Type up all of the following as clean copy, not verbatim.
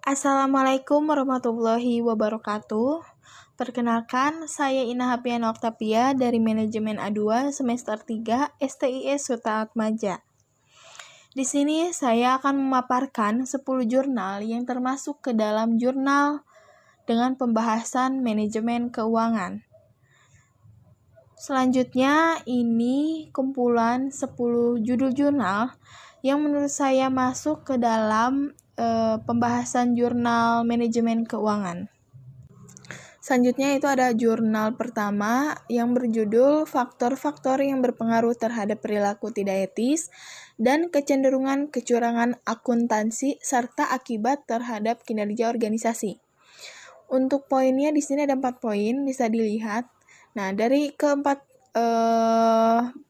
Assalamualaikum warahmatullahi wabarakatuh. Perkenalkan, saya Ina Hapiana Oktavia dari Manajemen A2 semester 3 STIS Suta Atmaja. Di sini saya akan memaparkan 10 jurnal yang termasuk ke dalam jurnal dengan pembahasan manajemen keuangan. Selanjutnya, ini kumpulan 10 judul jurnal yang menurut saya masuk ke dalam pembahasan jurnal manajemen keuangan. Selanjutnya itu ada jurnal pertama yang berjudul Faktor-faktor yang berpengaruh terhadap perilaku tidak etis dan kecenderungan kecurangan akuntansi serta akibat terhadap kinerja organisasi. Untuk poinnya di sini ada 4 poin, bisa dilihat. Nah, dari keempat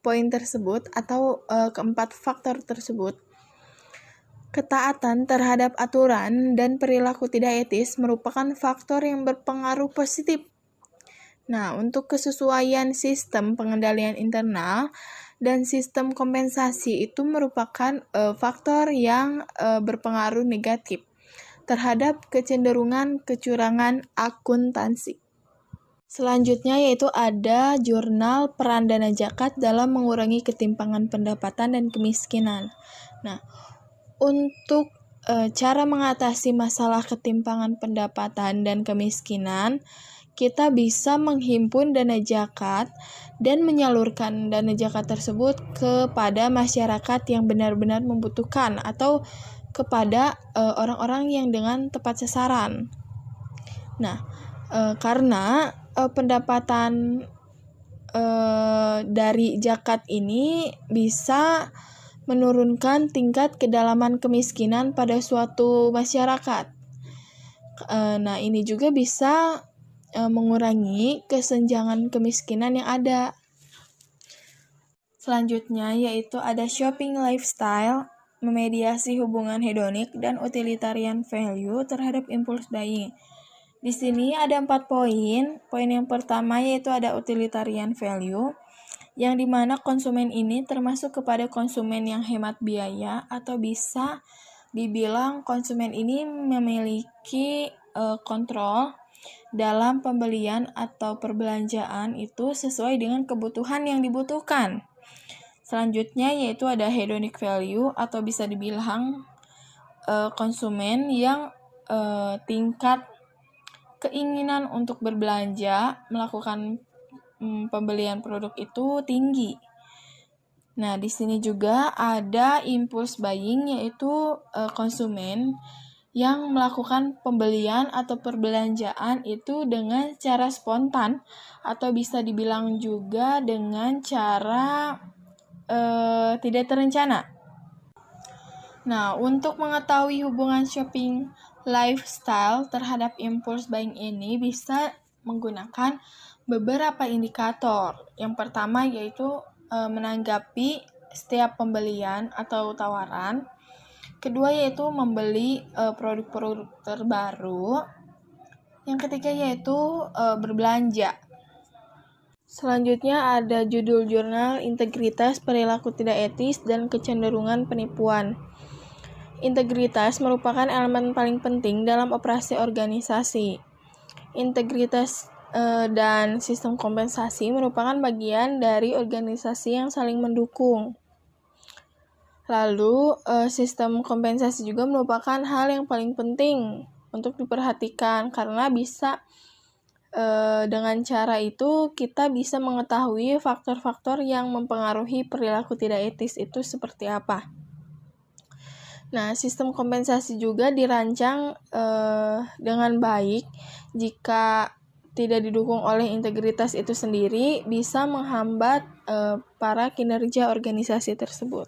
poin tersebut atau keempat faktor tersebut, ketaatan terhadap aturan dan perilaku tidak etis merupakan faktor yang berpengaruh positif. Nah, untuk kesesuaian sistem pengendalian internal dan sistem kompensasi itu merupakan faktor yang berpengaruh negatif terhadap kecenderungan kecurangan akuntansi. Selanjutnya yaitu ada jurnal peran dana zakat dalam mengurangi ketimpangan pendapatan dan kemiskinan. Nah, untuk cara mengatasi masalah ketimpangan pendapatan dan kemiskinan, kita bisa menghimpun dana zakat dan menyalurkan dana zakat tersebut kepada masyarakat yang benar-benar membutuhkan atau kepada orang-orang yang dengan tepat sasaran. Nah, karena pendapatan dari zakat ini bisa menurunkan tingkat kedalaman kemiskinan pada suatu masyarakat. Nah, ini juga bisa mengurangi kesenjangan kemiskinan yang ada. Selanjutnya yaitu ada shopping lifestyle, memediasi hubungan hedonik dan utilitarian value terhadap impulse buying. Di sini ada 4 poin. Poin yang pertama yaitu ada utilitarian value, yang dimana konsumen ini termasuk kepada konsumen yang hemat biaya atau bisa dibilang konsumen ini memiliki kontrol dalam pembelian atau perbelanjaan itu sesuai dengan kebutuhan yang dibutuhkan. Selanjutnya yaitu ada hedonic value atau bisa dibilang konsumen yang tingkat keinginan untuk berbelanja melakukan pembelian produk itu tinggi. Nah, di sini juga ada impulse buying, yaitu konsumen yang melakukan pembelian atau perbelanjaan itu dengan cara spontan atau bisa dibilang juga dengan cara tidak terencana. Nah, untuk mengetahui hubungan shopping lifestyle terhadap impulse buying ini bisa menggunakan beberapa indikator. Yang pertama yaitu menanggapi setiap pembelian atau tawaran. Kedua yaitu membeli produk-produk terbaru. Yang ketiga yaitu berbelanja. Selanjutnya ada judul jurnal integritas, perilaku tidak etis, dan kecenderungan penipuan. Integritas merupakan elemen paling penting dalam operasi organisasi. Integritas dan sistem kompensasi merupakan bagian dari organisasi yang saling mendukung. Lalu, sistem kompensasi juga merupakan hal yang paling penting untuk diperhatikan karena bisa dengan cara itu kita bisa mengetahui faktor-faktor yang mempengaruhi perilaku tidak etis itu seperti apa. Nah, sistem kompensasi juga dirancang dengan baik jika tidak didukung oleh integritas itu sendiri, bisa menghambat para kinerja organisasi tersebut.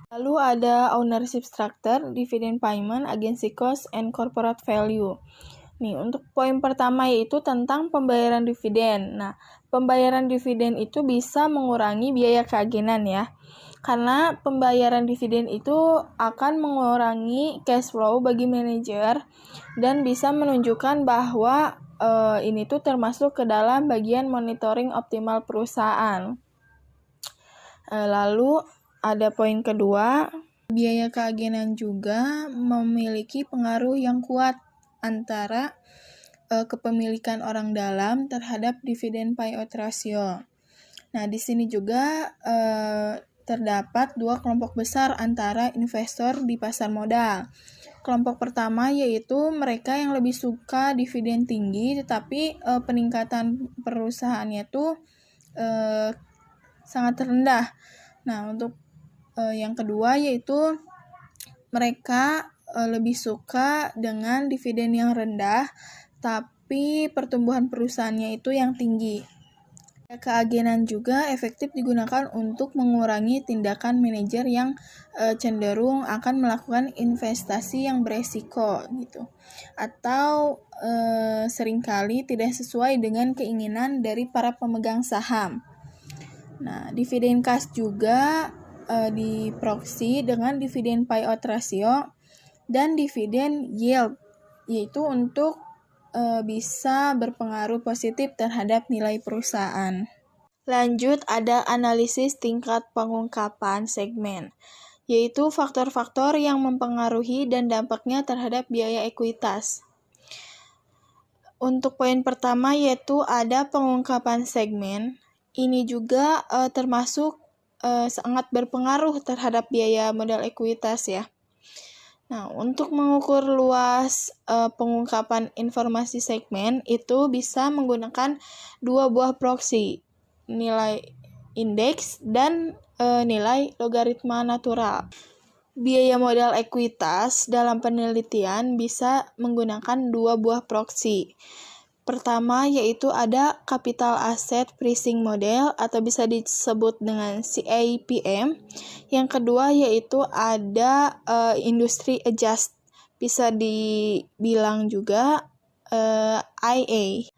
Lalu ada ownership structure, dividend payment, agency cost, and corporate value. Nih, untuk poin pertama yaitu tentang pembayaran dividen. Nah, pembayaran dividen itu bisa mengurangi biaya keagenan ya. Karena pembayaran dividen itu akan mengurangi cash flow bagi manajer dan bisa menunjukkan bahwa ini tuh termasuk ke dalam bagian monitoring optimal perusahaan. Lalu ada poin kedua, Biaya keagenan juga memiliki pengaruh yang kuat antara kepemilikan orang dalam terhadap dividen payout ratio. Nah, di sini juga terdapat dua kelompok besar antara investor di pasar modal. Kelompok pertama yaitu mereka yang lebih suka dividen tinggi, tetapi peningkatan perusahaannya itu sangat rendah. Nah, untuk yang kedua yaitu mereka lebih suka dengan dividen yang rendah, tapi pertumbuhan perusahaannya itu yang tinggi. Keagenan juga efektif digunakan untuk mengurangi tindakan manajer yang cenderung akan melakukan investasi yang beresiko gitu, atau seringkali tidak sesuai dengan keinginan dari para pemegang saham. Nah, dividen cash juga diproksi dengan dividen payout ratio dan dividen yield, yaitu untuk bisa berpengaruh positif terhadap nilai perusahaan. Lanjut, ada analisis tingkat pengungkapan segmen, yaitu faktor-faktor yang mempengaruhi dan dampaknya terhadap biaya ekuitas. Untuk poin pertama yaitu ada pengungkapan segmen. Ini juga termasuk sangat berpengaruh terhadap biaya modal ekuitas ya. Nah, untuk mengukur luas pengungkapan informasi segmen itu bisa menggunakan dua buah proksi, nilai indeks dan nilai logaritma natural. Biaya modal ekuitas dalam penelitian bisa menggunakan dua buah proksi. Pertama yaitu ada capital asset pricing model atau bisa disebut dengan CAPM. Yang kedua yaitu ada industry adjust, bisa dibilang juga IA.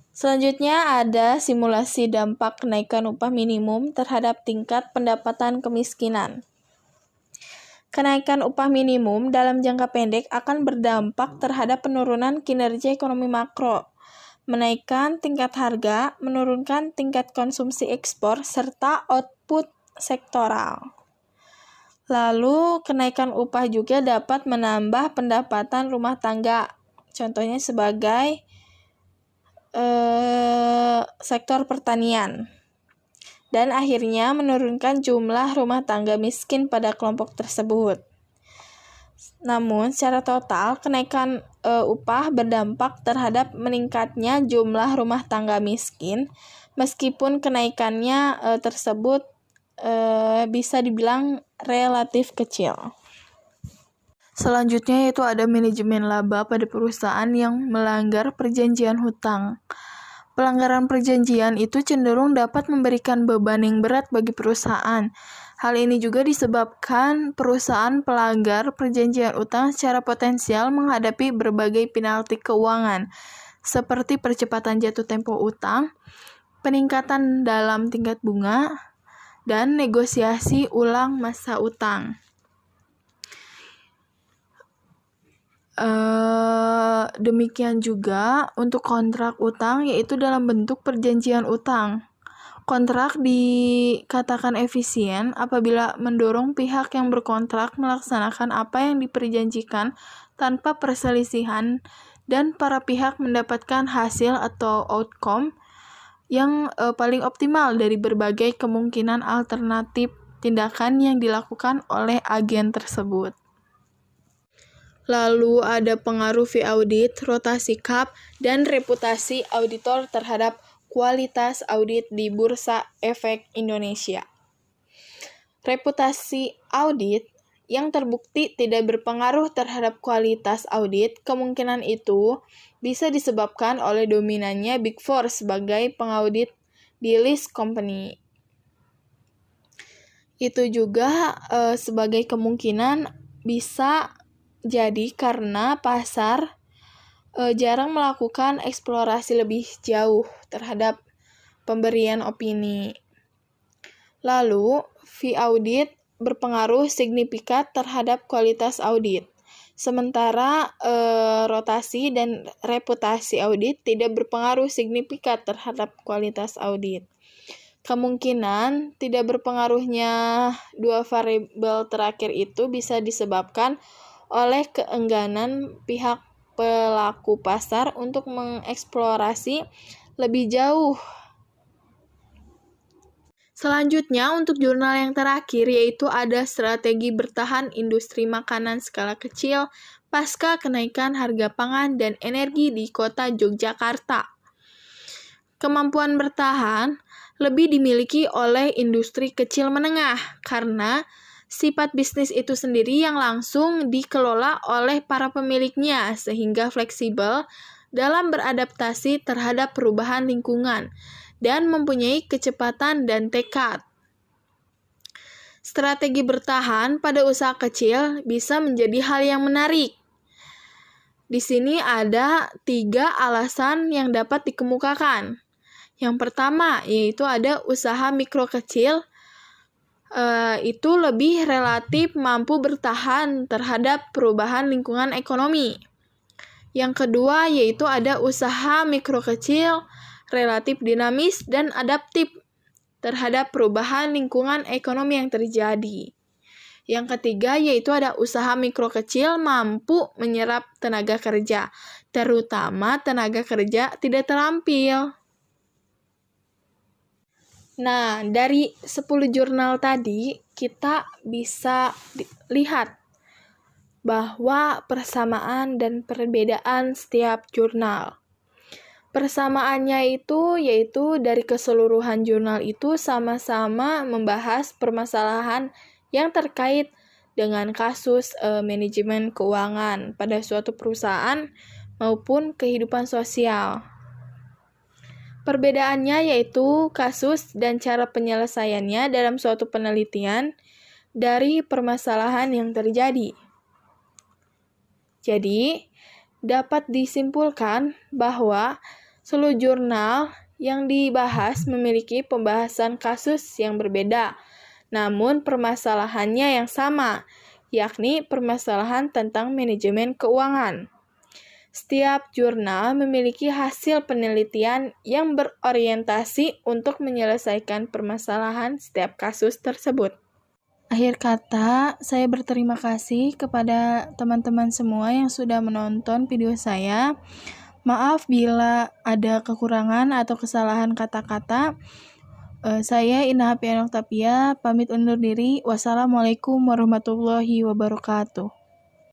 Selanjutnya ada simulasi dampak kenaikan upah minimum terhadap tingkat pendapatan kemiskinan. Kenaikan upah minimum dalam jangka pendek akan berdampak terhadap penurunan kinerja ekonomi makro, menaikkan tingkat harga, menurunkan tingkat konsumsi ekspor, serta output sektoral. Lalu, kenaikan upah juga dapat menambah pendapatan rumah tangga, contohnya sebagai sektor pertanian. Dan akhirnya menurunkan jumlah rumah tangga miskin pada kelompok tersebut. Namun, secara total, kenaikan upah berdampak terhadap meningkatnya jumlah rumah tangga miskin, meskipun kenaikannya tersebut bisa dibilang relatif kecil. Selanjutnya yaitu ada manajemen laba pada perusahaan yang melanggar perjanjian hutang. Pelanggaran perjanjian itu cenderung dapat memberikan beban yang berat bagi perusahaan. Hal ini juga disebabkan perusahaan pelanggar perjanjian utang secara potensial menghadapi berbagai penalti keuangan, seperti percepatan jatuh tempo utang, peningkatan dalam tingkat bunga, dan negosiasi ulang masa utang. Demikian juga untuk kontrak utang, yaitu dalam bentuk perjanjian utang. Kontrak dikatakan efisien apabila mendorong pihak yang berkontrak melaksanakan apa yang diperjanjikan tanpa perselisihan dan para pihak mendapatkan hasil atau outcome yang paling optimal dari berbagai kemungkinan alternatif tindakan yang dilakukan oleh agen tersebut. Lalu ada pengaruh fee audit, rotasi CAP, dan reputasi auditor terhadap kualitas audit di Bursa Efek Indonesia. Reputasi audit yang terbukti tidak berpengaruh terhadap kualitas audit, kemungkinan itu bisa disebabkan oleh dominannya Big Four sebagai pengaudit di list company. Itu juga sebagai kemungkinan bisa jadi karena pasar jarang melakukan eksplorasi lebih jauh terhadap pemberian opini. Lalu, fee audit berpengaruh signifikan terhadap kualitas audit. Sementara rotasi dan reputasi audit tidak berpengaruh signifikan terhadap kualitas audit. Kemungkinan tidak berpengaruhnya dua variabel terakhir itu bisa disebabkan oleh keengganan pihak pelaku pasar untuk mengeksplorasi lebih jauh. Selanjutnya, untuk jurnal yang terakhir yaitu ada strategi bertahan industri makanan skala kecil pasca kenaikan harga pangan dan energi di kota Yogyakarta. Kemampuan bertahan lebih dimiliki oleh industri kecil menengah karena sifat bisnis itu sendiri yang langsung dikelola oleh para pemiliknya sehingga fleksibel dalam beradaptasi terhadap perubahan lingkungan dan mempunyai kecepatan dan tekad. Strategi bertahan pada usaha kecil bisa menjadi hal yang menarik. Di sini ada 3 alasan yang dapat dikemukakan. Yang pertama yaitu ada usaha mikro kecil, itu lebih relatif mampu bertahan terhadap perubahan lingkungan ekonomi. Yang kedua yaitu ada usaha mikro kecil relatif dinamis dan adaptif terhadap perubahan lingkungan ekonomi yang terjadi. Yang ketiga yaitu ada usaha mikro kecil mampu menyerap tenaga kerja, terutama tenaga kerja tidak terampil. Nah, dari 10 jurnal tadi, kita bisa lihat bahwa persamaan dan perbedaan setiap jurnal. Persamaannya itu yaitu dari keseluruhan jurnal itu sama-sama membahas permasalahan yang terkait dengan kasus manajemen keuangan pada suatu perusahaan maupun kehidupan sosial. Perbedaannya yaitu kasus dan cara penyelesaiannya dalam suatu penelitian dari permasalahan yang terjadi. Jadi, dapat disimpulkan bahwa seluruh jurnal yang dibahas memiliki pembahasan kasus yang berbeda, namun permasalahannya yang sama, yakni permasalahan tentang manajemen keuangan. Setiap jurnal memiliki hasil penelitian yang berorientasi untuk menyelesaikan permasalahan setiap kasus tersebut. Akhir kata, saya berterima kasih kepada teman-teman semua yang sudah menonton video saya. Maaf bila ada kekurangan atau kesalahan kata-kata. Saya Ina Hafian Oktavia, pamit undur diri. Wassalamualaikum warahmatullahi wabarakatuh.